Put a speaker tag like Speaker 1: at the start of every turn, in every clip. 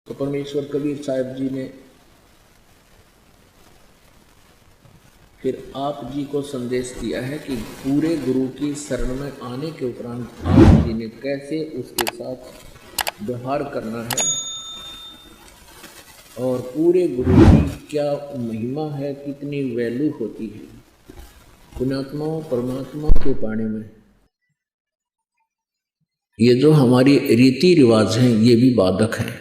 Speaker 1: तो परमेश्वर कबीर साहब जी ने फिर आप जी को संदेश दिया है कि पूरे गुरु की शरण में आने के उपरांत आप जी ने कैसे उसके साथ व्यवहार करना है और पूरे गुरु की क्या महिमा है, कितनी वैल्यू होती है पुण्यात्माओं परमात्मा को पाने में। ये जो हमारी रीति रिवाज हैं ये भी बाधक हैं।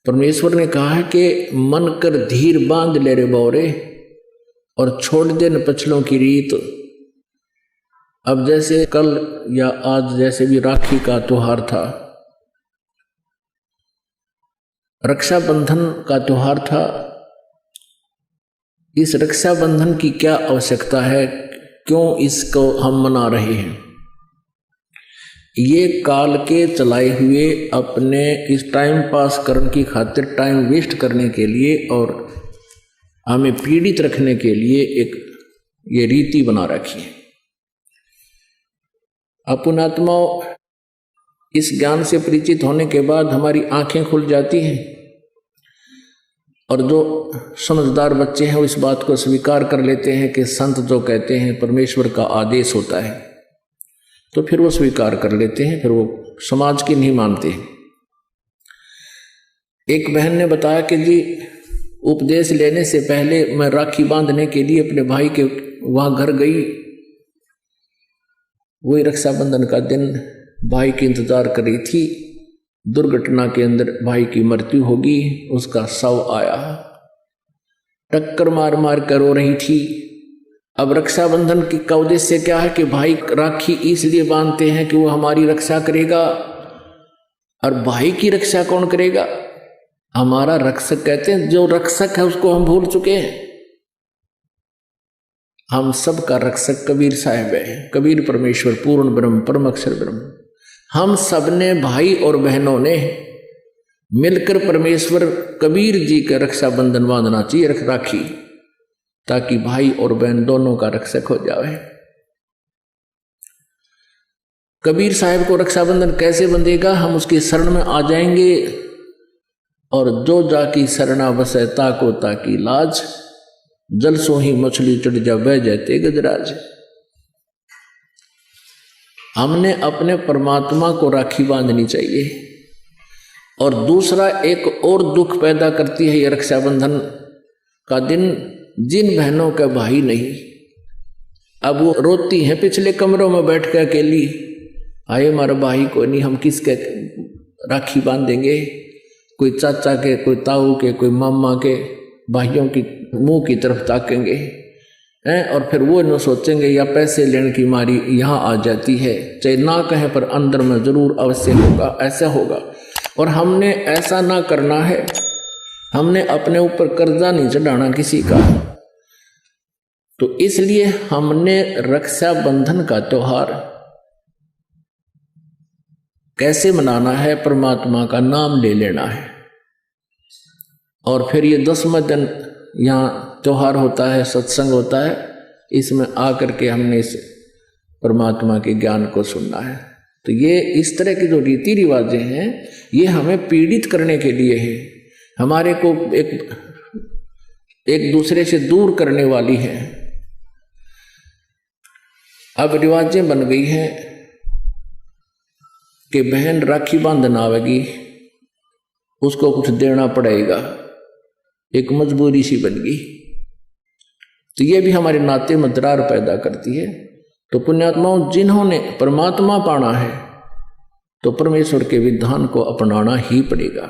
Speaker 1: परमेश्वर ने कहा है कि मन कर धीर बांध ले रे बौरे और छोड़ दे न पछलों की रीत। अब जैसे कल या आज जैसे भी राखी का त्योहार था, रक्षाबंधन का त्योहार था, इस रक्षाबंधन की क्या आवश्यकता है, क्यों इसको हम मना रहे हैं? ये काल के चलाए हुए अपने इस टाइम पास करने की खातिर, टाइम वेस्ट करने के लिए और हमें पीड़ित रखने के लिए एक ये रीति बना रखी है। अपुणात्मा इस ज्ञान से परिचित होने के बाद हमारी आंखें खुल जाती हैं और जो समझदार बच्चे हैं वो इस बात को स्वीकार कर लेते हैं कि संत जो कहते हैं परमेश्वर का आदेश होता है, तो फिर वो स्वीकार कर लेते हैं, फिर वो समाज की नहीं मानते। एक बहन ने बताया कि जी उपदेश लेने से पहले मैं राखी बांधने के लिए अपने भाई के वहां घर गई। वही रक्षाबंधन का दिन भाई की इंतजार कर रही थी। दुर्घटना के अंदर भाई की मृत्यु होगी, उसका शव आया, टक्कर मार मार कर रो रही थी। अब रक्षाबंधन का उद्देश्य क्या है कि भाई राखी इसलिए बांधते हैं कि वो हमारी रक्षा करेगा। और भाई की रक्षा कौन करेगा? हमारा रक्षक कहते हैं, जो रक्षक है उसको हम भूल चुके हैं। हम सब का रक्षक कबीर साहब है, कबीर परमेश्वर पूर्ण ब्रह्म परम अक्षर ब्रह्म। हम सब ने भाई और बहनों ने मिलकर परमेश्वर कबीर जी का रक्षाबंधन बांधना चाहिए, राखी, ताकि भाई और बहन दोनों का रक्षक हो जाए। कबीर साहब को रक्षाबंधन कैसे बंधेगा? हम उसकी शरण में आ जाएंगे और जो जाकी शरणा बसे ताको ताकी लाज, जल सो ही मछली चढ़ जा बह जाते गजराज। हमने अपने परमात्मा को राखी बांधनी चाहिए। और दूसरा एक और दुख पैदा करती है ये रक्षाबंधन का दिन, जिन बहनों का भाई नहीं, अब वो रोती हैं पिछले कमरों में बैठ कर अकेली, आए हमारा भाई को नहीं, हम किसके राखी बांधेंगे? कोई चाचा के, कोई ताऊ के, कोई मामा के भाइयों की मुंह की तरफ ताकेंगे हैं। और फिर वो न सोचेंगे या पैसे लेने की मारी यहाँ आ जाती है, चाहे ना कहें पर अंदर में जरूर अवश्य होगा, ऐसा होगा। और हमने ऐसा ना करना है। हमने अपने ऊपर कर्जा नहीं चढ़ाना किसी का। तो इसलिए हमने रक्षाबंधन का त्योहार कैसे मनाना है? परमात्मा का नाम ले लेना है। और फिर ये 10वां दिन यहाँ त्योहार होता है, सत्संग होता है, इसमें आकर के हमने इस परमात्मा के ज्ञान को सुनना है। तो ये इस तरह की जो रीति रिवाजें हैं ये हमें पीड़ित करने के लिए है, हमारे को एक दूसरे से दूर करने वाली है। अब रिवाजें बन गई हैं कि बहन राखी बांधना आवेगी, उसको कुछ देना पड़ेगा, एक मजबूरी सी बन गई। तो ये भी हमारे नाते में दरार पैदा करती है। तो पुण्यात्माओं, जिन्होंने परमात्मा पाना है तो परमेश्वर के विधान को अपनाना ही पड़ेगा।